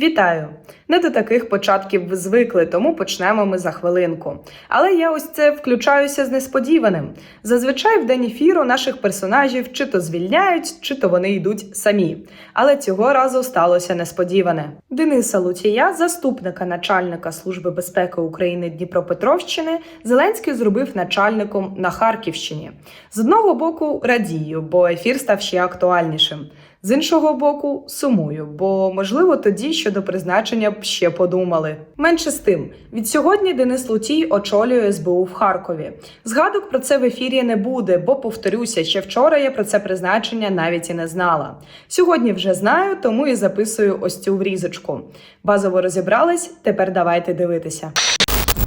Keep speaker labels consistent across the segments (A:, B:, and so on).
A: Вітаю! Не до таких початків ви звикли, тому почнемо ми за хвилинку. Але я ось це включаюся з несподіваним. Зазвичай в день ефіру наших персонажів чи то звільняють, чи то вони йдуть самі. Але цього разу сталося несподіване. Дениса Лутія, заступника начальника Служби безпеки України Дніпропетровщини, Зеленський зробив начальником на Харківщині. З одного боку радію, бо ефір став ще актуальнішим. З іншого боку, сумую, бо, можливо, тоді щодо призначення б ще подумали. Менше з тим, від сьогодні Денис Лутій очолює СБУ в Харкові. Згадок про це в ефірі не буде, бо, повторюся, ще вчора я про це призначення навіть і не знала. Сьогодні вже знаю, тому і записую ось цю врізочку. Базово розібрались, тепер давайте дивитися.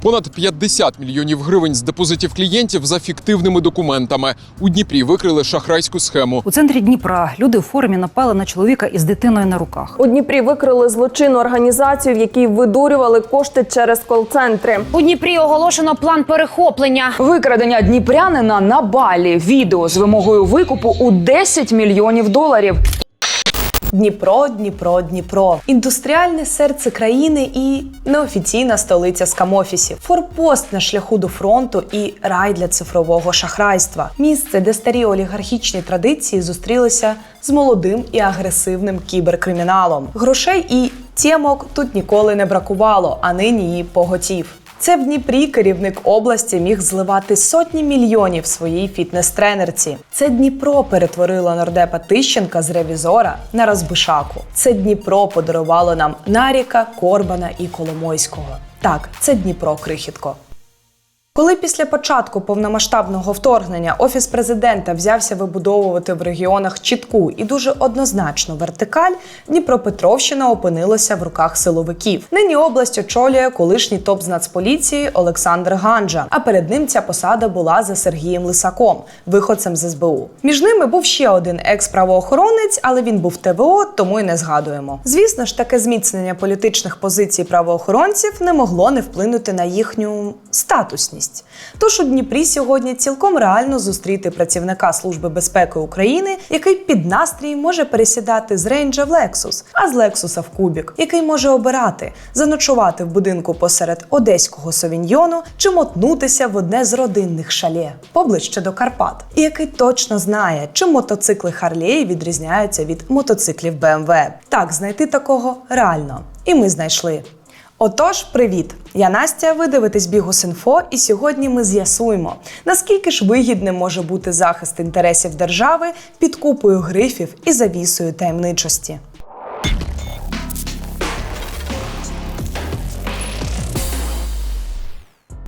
B: Понад 50 мільйонів гривень з депозитів клієнтів за фіктивними документами. У Дніпрі викрили шахрайську схему.
C: У центрі Дніпра люди у формі напали на чоловіка із дитиною на руках.
D: У Дніпрі викрили злочинну організацію, в якій видурювали кошти через кол-центри.
E: У Дніпрі оголошено план перехоплення.
D: Викрадення дніпрянина на Балі. Відео з вимогою викупу у $10 мільйонів.
A: Дніпро, Дніпро, Дніпро. Індустріальне серце країни і неофіційна столиця скам-офісів. Форпост на шляху до фронту і рай для цифрового шахрайства. Місце, де старі олігархічні традиції зустрілися з молодим і агресивним кіберкриміналом. Грошей і тємок тут ніколи не бракувало, а нині її поготів. Це в Дніпрі керівник області міг зливати сотні мільйонів своїй фітнес-тренерці. Це Дніпро перетворило нардепа Тищенка з ревізора на розбишаку. Це Дніпро подарувало нам Наріка, Корбана і Коломойського. Так, це Дніпро, крихітко. Коли після початку повномасштабного вторгнення Офіс Президента взявся вибудовувати в регіонах чітку і дуже однозначну вертикаль, Дніпропетровщина опинилася в руках силовиків. Нині область очолює колишній топ з Нацполіції Олександр Ганджа, а перед ним ця посада була за Сергієм Лисаком, виходцем з СБУ. Між ними був ще один екс-правоохоронець, але він був ТВО, тому й не згадуємо. Звісно ж, таке зміцнення політичних позицій правоохоронців не могло не вплинути на їхню статусність. Тож у Дніпрі сьогодні цілком реально зустріти працівника Служби безпеки України, який під настрій може пересідати з рейнджа в Лексус, а з Лексуса в Кубік, який може обирати – заночувати в будинку посеред одеського совіньйону чи мотнутися в одне з родинних шале, поближче до Карпат. І який точно знає, чим мотоцикли Харлеї відрізняються від мотоциклів БМВ. Так, знайти такого реально. І ми знайшли. Отож, привіт! Я Настя, ви дивитесь Бігус.Інфо, і сьогодні ми з'ясуємо, наскільки ж вигідним може бути захист інтересів держави під купою грифів і завісою таємничості.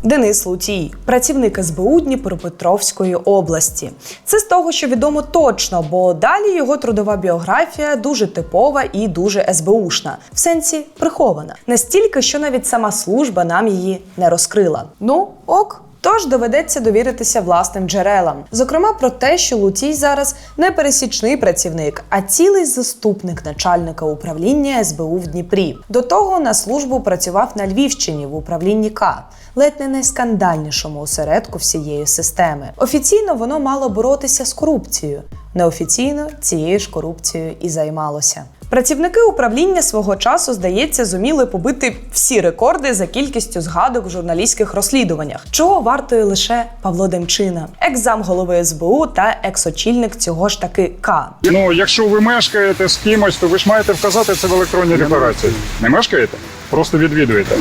A: Денис Лутій, працівник СБУ Дніпропетровської області. Це з того, що відомо точно, бо далі його трудова біографія дуже типова і дуже СБУшна. В сенсі прихована. Настільки, що навіть сама служба нам її не розкрила. Ну, ок. Тож доведеться довіритися власним джерелам. Зокрема, про те, що Лутій зараз не пересічний працівник, а цілий заступник начальника управління СБУ в Дніпрі. До того на службу працював на Львівщині в управлінні К, ледь не найскандальнішому осередку всієї системи. Офіційно воно мало боротися з корупцією. Неофіційно цією ж корупцією і займалося. Працівники управління свого часу, здається, зуміли побити всі рекорди за кількістю згадок в журналістських розслідуваннях, чого вартує лише Павло Демчина, екс-замголови СБУ та екс-очільник цього ж таки К.
F: Ну, якщо ви мешкаєте з кимось, то ви ж маєте вказати це в електронній декларації. Не мешкаєте? Просто відвідуєте.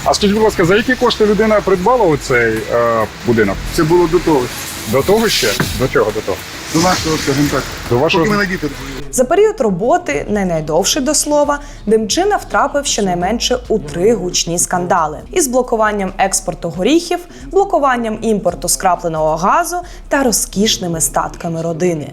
F: А скажіть, будь ласка, за які кошти людина придбала оцей будинок?
G: Це було до того.
F: До того ще? До чого до того?
G: До нашого, скажімо так.
F: До вашого...
G: Поки ми на діти були.
A: За період роботи, не найдовший до слова, Демчина втрапив щонайменше у 3 гучні скандали. Із блокуванням експорту горіхів, блокуванням імпорту скрапленого газу та розкішними статками родини.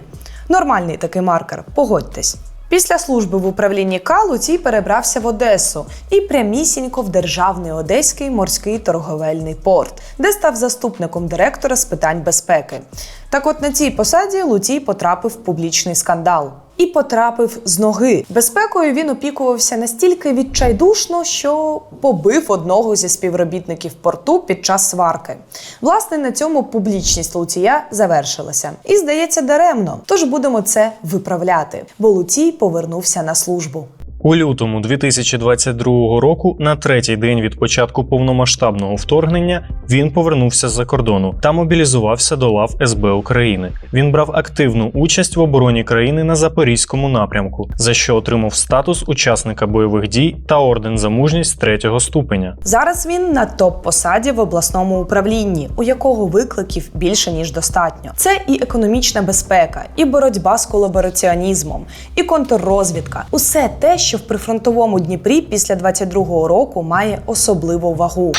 A: Нормальний такий маркер, погодьтесь. Після служби в управлінні К Лутій перебрався в Одесу і прямісінько в Державний Одеський морський торговельний порт, де став заступником директора з питань безпеки. Так от на цій посаді Лутій потрапив в публічний скандал. І потрапив з ноги. Безпекою він опікувався настільки відчайдушно, що побив одного зі співробітників порту під час сварки. Власне, на цьому публічність Лутія завершилася. І, здається, даремно. Тож будемо це виправляти. Бо Лутій повернувся на службу.
H: У лютому 2022 року, на третій день від початку повномасштабного вторгнення, він повернувся з-за кордону та мобілізувався до лав СБ України. Він брав активну участь в обороні країни на Запорізькому напрямку, за що отримав статус учасника бойових дій та орден за мужність 3-го ступеня.
A: Зараз він на топ-посаді в обласному управлінні, у якого викликів більше, ніж достатньо. Це і економічна безпека, і боротьба з колабораціонізмом, і контррозвідка. Усе те, що в прифронтовому Дніпрі після 22-го року має особливу вагу.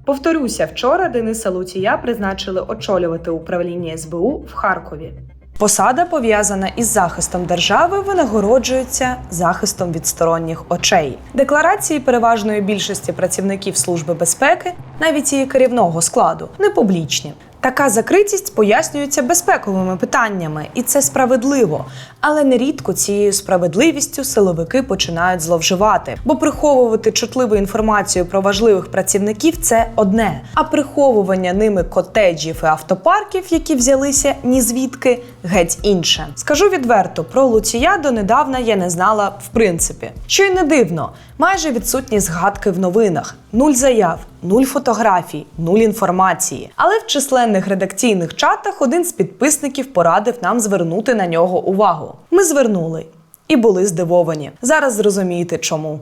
A: Повторюся, вчора Дениса Лутія призначили очолювати управління СБУ в Харкові. Посада, пов'язана із захистом держави, винагороджується захистом від сторонніх очей. Декларації переважної більшості працівників Служби безпеки, навіть її керівного складу, не публічні. Така закритість пояснюється безпековими питаннями, і це справедливо. Але нерідко цією справедливістю силовики починають зловживати. Бо приховувати чутливу інформацію про важливих працівників – це одне. А приховування ними котеджів і автопарків, які взялися ні звідки, геть інше. Скажу відверто, про Лутія донедавна я не знала в принципі. Що й не дивно, майже відсутні згадки в новинах. 0 заяв, 0 фотографій, 0 інформації. Але в численних редакційних чатах один з підписників порадив нам звернути на нього увагу. Ми звернули. І були здивовані. Зараз зрозумієте чому.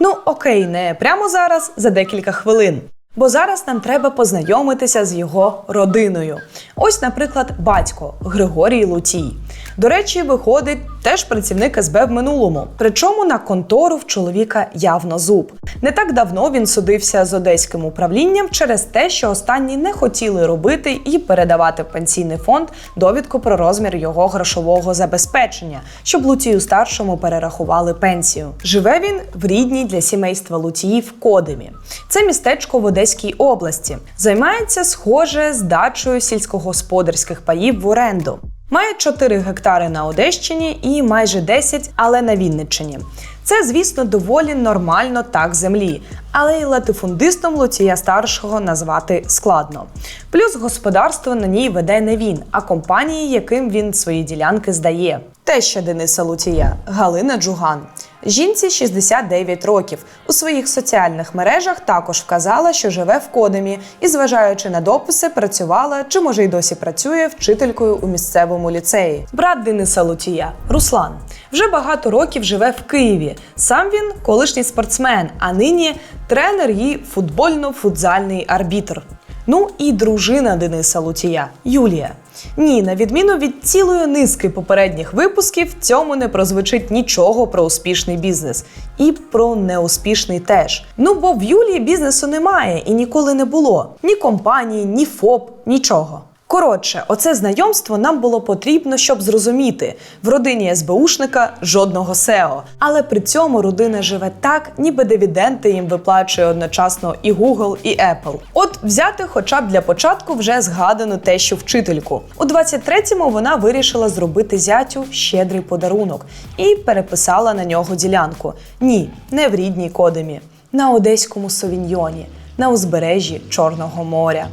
A: Ну окей, не прямо зараз, за декілька хвилин. Бо зараз нам треба познайомитися з його родиною. Ось, наприклад, батько Григорій Лутій. До речі, виходить, теж працівник СБ в минулому. Причому на контору в чоловіка явно зуб. Не так давно він судився з одеським управлінням через те, що останні не хотіли робити і передавати в пенсійний фонд довідку про розмір його грошового забезпечення, щоб Лутію-старшому перерахували пенсію. Живе він в рідній для сімейства Лутіїв Кодемі. Це містечко в Одеській області. Займається, схоже, здачею сільськогосподарських паїв в оренду. Має 4 гектари на Одещині і майже 10, але на Вінниччині. Це, звісно, доволі нормально так землі, але й латифундистом Лутія-старшого назвати складно. Плюс господарство на ній веде не він, а компанії, яким він свої ділянки здає. Теща Дениса Лутія – Галина Джуган. Жінці 69 років. У своїх соціальних мережах також вказала, що живе в Кодемі і, зважаючи на дописи, працювала, чи може й досі працює, вчителькою у місцевому ліцеї. Брат Дениса Лутія – Руслан. Вже багато років живе в Києві. Сам він – колишній спортсмен, а нині тренер і футбольно-футзальний арбітр. Ну і дружина Дениса Лутія – Юлія. Ні, на відміну від цілої низки попередніх випусків, в цьому не прозвучить нічого про успішний бізнес. І про неуспішний теж. Ну, бо в Юлії бізнесу немає і ніколи не було. Ні компанії, ні ФОП, нічого. Коротше, оце знайомство нам було потрібно, щоб зрозуміти. В родині СБУшника жодного СЕО. Але при цьому родина живе так, ніби дивіденди їм виплачує одночасно і Google, і Apple. От взяти хоча б для початку вже згадану тещу вчительку. У 23-му вона вирішила зробити зятю щедрий подарунок і переписала на нього ділянку. Ні, не в рідній Кодемі. На одеському Совіньйоні, на узбережжі Чорного моря.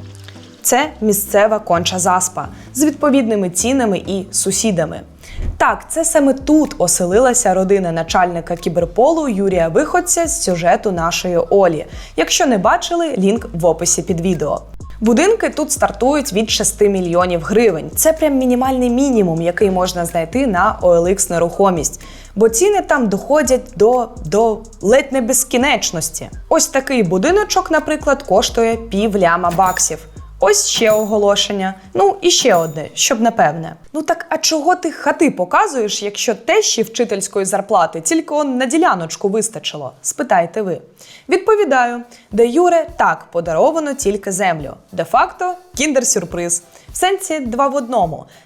A: Це місцева конча заспа з відповідними цінами і сусідами. Так, це саме тут оселилася родина начальника кіберполу Юрія Виходця з сюжету нашої Олі. Якщо не бачили, лінк в описі під відео. Будинки тут стартують від 6 мільйонів гривень. Це прям мінімальний мінімум, який можна знайти на OLX нерухомість. Бо ціни там доходять до ледь не безкінечності. Ось такий будиночок, наприклад, коштує $500,000. Ось ще оголошення. Ну і ще одне, щоб напевне. Ну так а чого ти хати показуєш, якщо тещі вчительської зарплати тільки он на діляночку вистачило? Спитайте ви. Відповідаю, де юре так, подаровано тільки землю. Де-факто кіндер-сюрприз. В сенсі 2 в 1.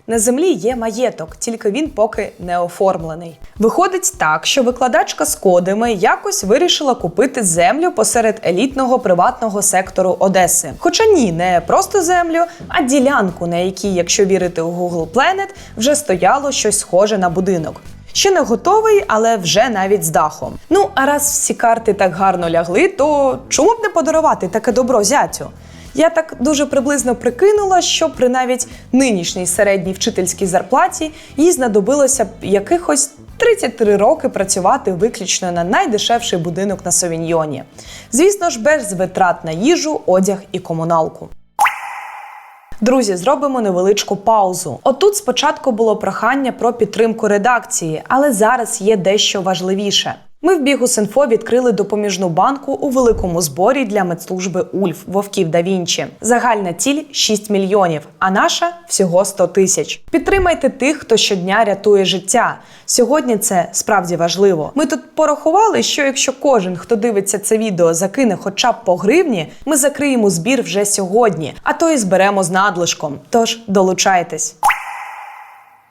A: На землі є маєток, тільки він поки не оформлений. Виходить так, що викладачка з Кодеми якось вирішила купити землю посеред елітного приватного сектору Одеси. Хоча ні, не просто землю, а ділянку, на якій, якщо вірити у Google Planet, вже стояло щось схоже на будинок. Ще не готовий, але вже навіть з дахом. Ну, а раз всі карти так гарно лягли, то чому б не подарувати таке добро зятю? Я так дуже приблизно прикинула, що при навіть нинішній середній вчительській зарплаті їй знадобилося б якихось 33 роки працювати виключно на найдешевший будинок на Совіньйоні. Звісно ж, без витрат на їжу, одяг і комуналку. Друзі, зробимо невеличку паузу. Отут спочатку було прохання про підтримку редакції, але зараз є дещо важливіше. Ми в Бігус.Інфо відкрили допоміжну банку у великому зборі для медслужби Ульф Вовків да Вінчі. Загальна ціль – 6 мільйонів, а наша – всього 100 тисяч. Підтримайте тих, хто щодня рятує життя. Сьогодні це справді важливо. Ми тут порахували, що якщо кожен, хто дивиться це відео, закине хоча б по гривні, ми закриємо збір вже сьогодні, а то і зберемо з надлишком. Тож долучайтесь.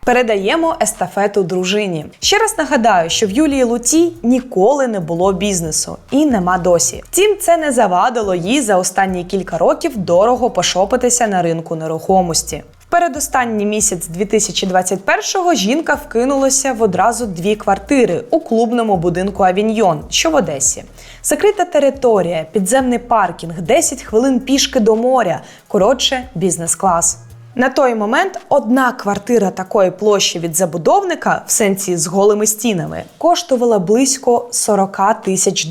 A: Передаємо естафету дружині. Ще раз нагадаю, що в Юлії Лутій ніколи не було бізнесу. І нема досі. Втім, це не завадило їй за останні кілька років дорого пошопитися на ринку нерухомості. В передостанній місяць 2021-го жінка вкинулася в одразу 2 квартири у клубному будинку «Авіньйон», що в Одесі. Закрита територія, підземний паркінг, 10 хвилин пішки до моря. Коротше, бізнес-клас. На той момент одна квартира такої площі від забудовника, в сенсі з голими стінами, коштувала близько $40 тисяч.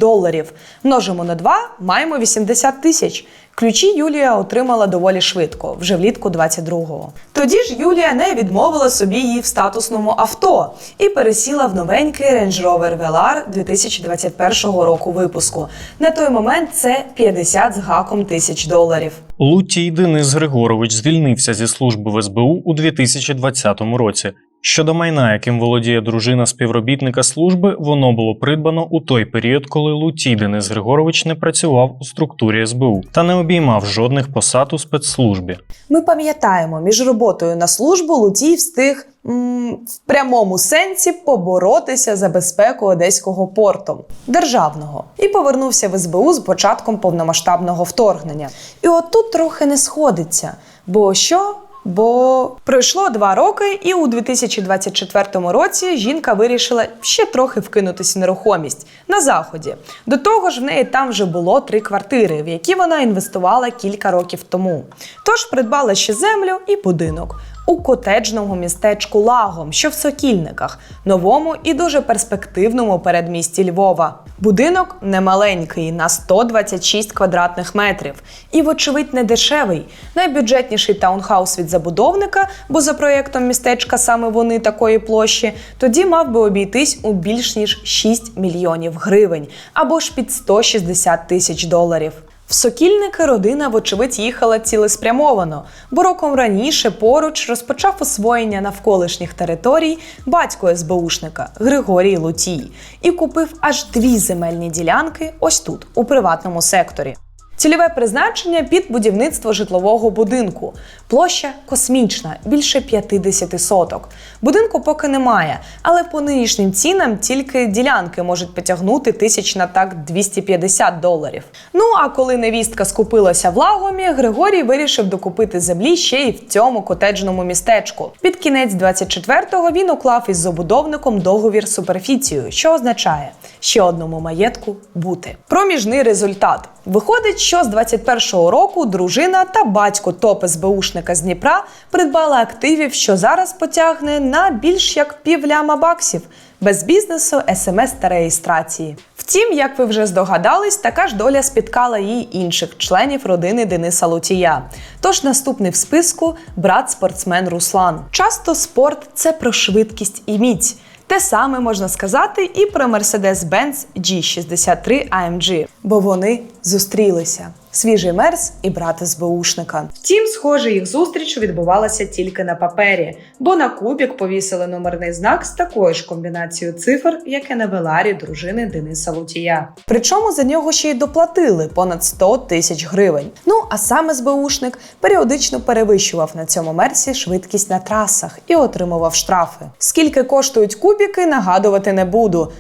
A: Множимо на 2 – маємо 80 тисяч. Ключі Юлія отримала доволі швидко, вже влітку 22-го. Тоді ж Юлія не відмовила собі її в статусному авто і пересіла в новенький Range Rover Velar 2021 року випуску. На той момент це 50 з гаком тисяч доларів.
H: Лутій Денис Григорович звільнився зі служби в СБУ у 2020 році. Щодо майна, яким володіє дружина співробітника служби, воно було придбано у той період, коли Лутій Денис Григорович не працював у структурі СБУ та не обіймав жодних посад у спецслужбі.
A: Ми пам'ятаємо, між роботою на службу Лутій встиг в прямому сенсі поборотися за безпеку Одеського порту державного і повернувся в СБУ з початком повномасштабного вторгнення. І от тут трохи не сходиться. Бо що? Бо пройшло 2 роки, і у 2024 році жінка вирішила ще трохи вкинутися в нерухомість на Заході. До того ж, в неї там вже було 3 квартири, в які вона інвестувала кілька років тому. Тож придбала ще землю і будинок у котеджному містечку Лагом, що в Сокільниках, новому і дуже перспективному передмісті Львова. Будинок немаленький, на 126 квадратних метрів. І, вочевидь, не дешевий. Найбюджетніший таунхаус від забудовника, бо за проєктом містечка саме вони такої площі, тоді мав би обійтись у більш ніж 6 мільйонів гривень, або ж під 160 тисяч доларів. В Сокільники родина, вочевидь, їхала цілеспрямовано, бо роком раніше поруч розпочав освоєння навколишніх територій батько СБУшника Григорій Лутій і купив аж 2 земельні ділянки ось тут, у приватному секторі. Цільове призначення під будівництво житлового будинку. Площа космічна, більше 50 соток. Будинку поки немає, але по нинішнім цінам тільки ділянки можуть потягнути тисяч на так $250. Ну а коли невістка скупилася в Лагомі, Григорій вирішив докупити землі ще й в цьому котеджному містечку. Під кінець 24-го він уклав із забудовником договір суперфіцію, що означає ще одному маєтку бути. Проміжний результат. Виходить, що з 21-го року дружина та батько топ-СБУшника з Дніпра придбали активів, що зараз потягне на більш як $500 000 без бізнесу, СМС та реєстрації. Втім, як ви вже здогадались, така ж доля спіткала і інших членів родини Дениса Лутія. Тож наступний в списку – брат-спортсмен Руслан. Часто спорт – це про швидкість і міць. Те саме можна сказати і про Mercedes-Benz G63 AMG, бо вони зустрілися. Свіжий мерс і брат СБУшника. Втім, схоже, їх зустріч відбувалася тільки на папері, бо на кубік повісили номерний знак з такою ж комбінацією цифр, як і на веларі дружини Дениса Лутія. Причому за нього ще й доплатили понад 100 тисяч гривень. Ну, а сам СБУшник періодично перевищував на цьому мерсі швидкість на трасах і отримував штрафи. Скільки коштують кубіки, нагадувати не буду.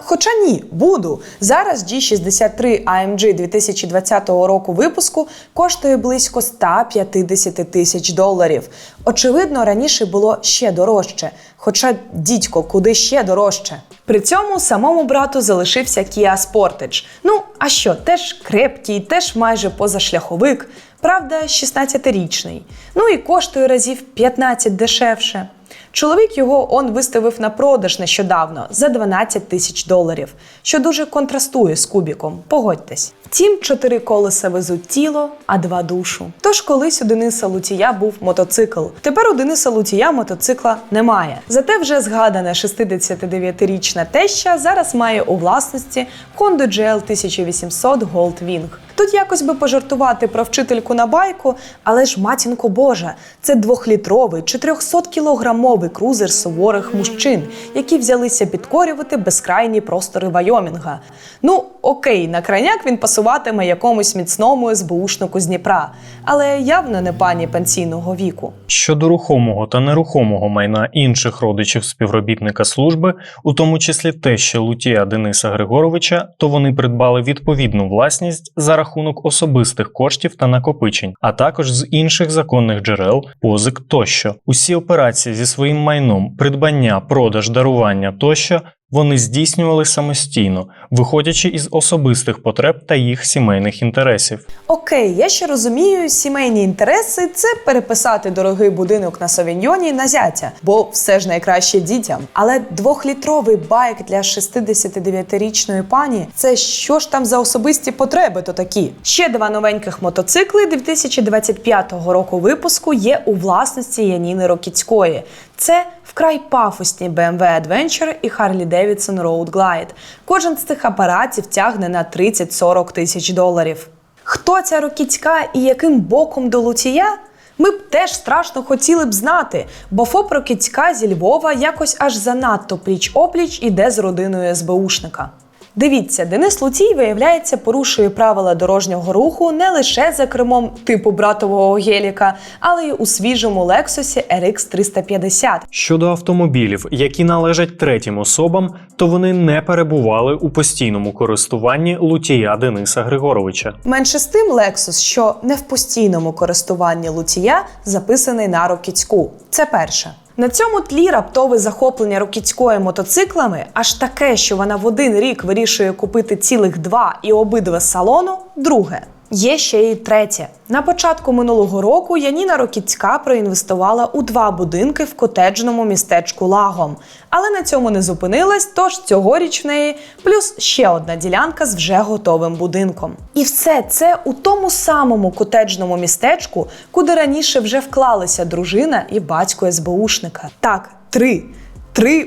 A: Хоча ні, буду. Зараз G63 AMG 2020 року випуску коштує близько 150 тисяч доларів. Очевидно, раніше було ще дорожче. Хоча, дідько, куди ще дорожче? При цьому самому брату залишився Kia Sportage. Ну, а що, теж крепкий, теж майже позашляховик. Правда, 16-річний. Ну і коштує разів 15 дешевше. Чоловік його виставив на продаж нещодавно за $12 000, що дуже контрастує з Кубіком, погодьтесь. Втім, 4 колеса везуть тіло, а 2 душу. Тож колись у Дениса Лутія був мотоцикл. Тепер у Дениса Лутія мотоцикла немає. Зате вже згадана 69-річна теща зараз має у власності Honda GL 1800 Gold Wing. Тут якось би пожартувати про вчительку на байку, але ж, матінко Божа, це 2-літровий, 400-кілограмовий крузер суворих мужчин, які взялися підкорювати безкрайні простори Вайомінга. Ну, окей, на крайняк він пасуватиме якомусь міцному СБУшнику з Дніпра, але явно не пані пенсійного віку.
H: Щодо рухомого та нерухомого майна інших родичів співробітника служби, у тому числі тещі Лутія Дениса Григоровича, то вони придбали відповідну власність за рахунок особистих коштів та накопичень, а також з інших законних джерел, позик тощо. Усі операції зі своїм майном, придбання, продаж, дарування тощо вони здійснювали самостійно, виходячи із особистих потреб та їх сімейних інтересів.
A: Окей, я ще розумію, сімейні інтереси – це переписати дорогий будинок на Совіньйоні на зятя, бо все ж найкраще дітям. Але 2-літровий байк для 69-річної пані – це що ж там за особисті потреби то такі? Ще 2 новеньких мотоцикли 2025 року випуску є у власності Яніни Рокіцької. Це вкрай пафосні BMW Adventure і Harley-Davidson Road Glide. Кожен з цих апаратів тягне на 30-40 тисяч доларів. Хто ця Рокіцька і яким боком до Лутія? Ми б теж страшно хотіли б знати, бо ФОП Рокіцька зі Львова якось аж занадто пліч-опліч іде з родиною СБУшника. Дивіться, Денис Лутій, виявляється, порушує правила дорожнього руху не лише за кермом типу братового геліка, але й у свіжому Лексусі RX 350.
H: Щодо автомобілів, які належать третім особам, то вони не перебували у постійному користуванні Лутія Дениса Григоровича.
A: Менше з тим, Lexus, що не в постійному користуванні Лутія, записаний на Рокіцьку. Це перше. На цьому тлі раптове захоплення Рокіцької мотоциклами, аж таке, що вона в один рік вирішує купити цілих 2 і обидва з салону – друге. Є ще і третє. На початку минулого року Яніна Рокіцька проінвестувала у 2 будинки в котеджному містечку Лагом. Але на цьому не зупинилась, тож цьогоріч в неї плюс ще одна ділянка з вже готовим будинком. І все це у тому самому котеджному містечку, куди раніше вже вклалися дружина і батько СБУшника. Так, 3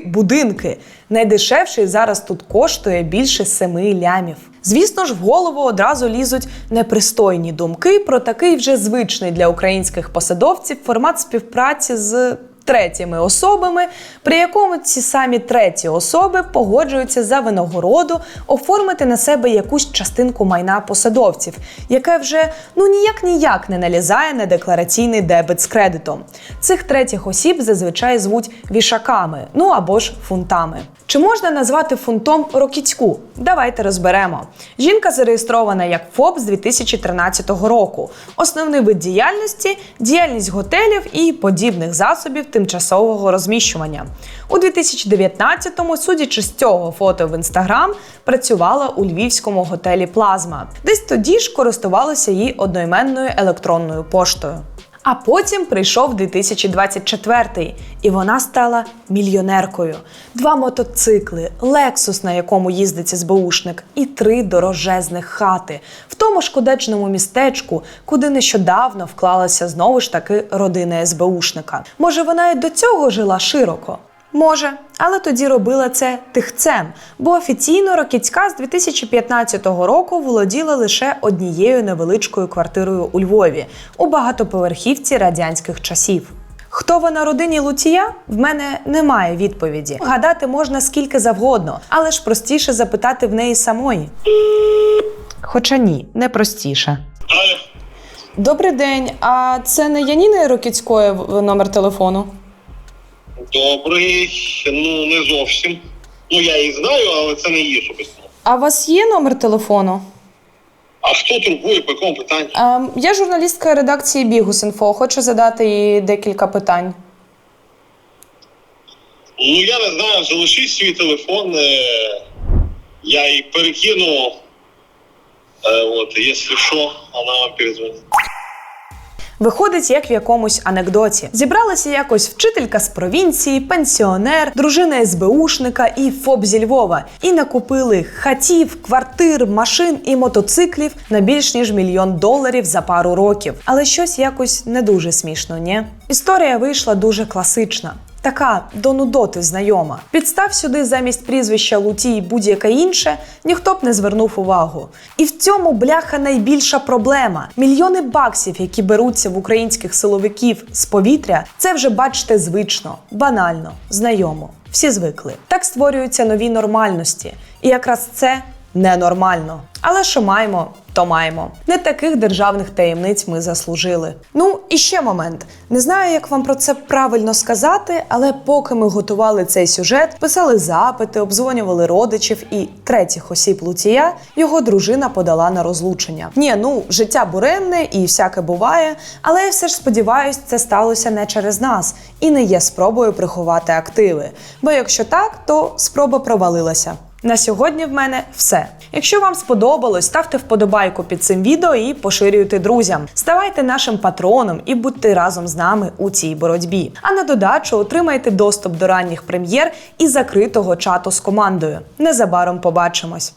A: будинки. Найдешевший зараз тут коштує більше 7 лямів. Звісно ж, в голову одразу лізуть непристойні думки про такий вже звичний для українських посадовців формат співпраці з третіми особами, при якому ці самі треті особи погоджуються за винагороду оформити на себе якусь частинку майна посадовців, яке вже ніяк не налізає на деклараційний дебет з кредитом. Цих третіх осіб зазвичай звуть вішаками, або ж фунтами. Чи можна назвати фунтом Рокіцьку? Давайте розберемо. Жінка зареєстрована як ФОП з 2013 року. Основний вид діяльності – діяльність готелів і подібних засобів тимчасового розміщування. У 2019-му, судячи з цього фото в Інстаграм, працювала у львівському готелі «Плазма». Десь тоді ж користувалася її одноіменною електронною поштою. А потім прийшов 2024-й, і вона стала мільйонеркою. 2 мотоцикли, Lexus, на якому їздить СБУшник, і 3 дорожезних хати. В тому ж котеджному містечку, куди нещодавно вклалася знову ж таки родина СБУшника. Може, вона і до цього жила широко? Може, але тоді робила це тихцем, бо офіційно Рокіцька з 2015 року володіла лише однією невеличкою квартирою у Львові, у багатоповерхівці радянських часів. Хто вона родині Лутія? В мене немає відповіді. Гадати можна скільки завгодно, але ж простіше запитати в неї самої. Хоча ні, не простіше. Добрий день, а це не Яніни Рокіцької номер телефону?
I: Добрий, не зовсім. Я її знаю, але це не її особисто.
A: А у вас є номер телефону?
I: А хто турбує, по якому питанню?
A: Я журналістка редакції Бігус.Інфо. Хочу задати їй декілька питань.
I: Я не знаю, залишіть свій телефон, я їй перекину, якщо що, вона вам перезвонить.
A: Виходить, як в якомусь анекдоті. Зібралися якось вчителька з провінції, пенсіонер, дружина СБУшника і ФОП зі Львова. І накупили хатів, квартир, машин і мотоциклів на більш ніж $1 мільйон за пару років. Але щось якось не дуже смішно, ні? Історія вийшла дуже класична. Така до нудоти знайома. Підстав сюди замість прізвища Лутій будь-яке інше, ніхто б не звернув увагу. І в цьому, бляха, найбільша проблема. Мільйони баксів, які беруться в українських силовиків з повітря, це вже, бачите, звично, банально, знайомо. Всі звикли. Так створюються нові нормальності. І якраз це ненормально. Але що маємо, то маємо. Не таких державних таємниць ми заслужили. Ну, і ще момент. Не знаю, як вам про це правильно сказати, але поки ми готували цей сюжет, писали запити, обдзвонювали родичів і третіх осіб Лутія, його дружина подала на розлучення. Ні, ну, життя буремне і всяке буває, але я все ж сподіваюсь, це сталося не через нас і не є спробою приховати активи. Бо якщо так, то спроба провалилася. На сьогодні в мене все. Якщо вам сподобалось, ставте вподобайку під цим відео і поширюйте друзям. Ставайте нашим патроном і будьте разом з нами у цій боротьбі. А на додачу отримайте доступ до ранніх прем'єр і закритого чату з командою. Незабаром побачимось.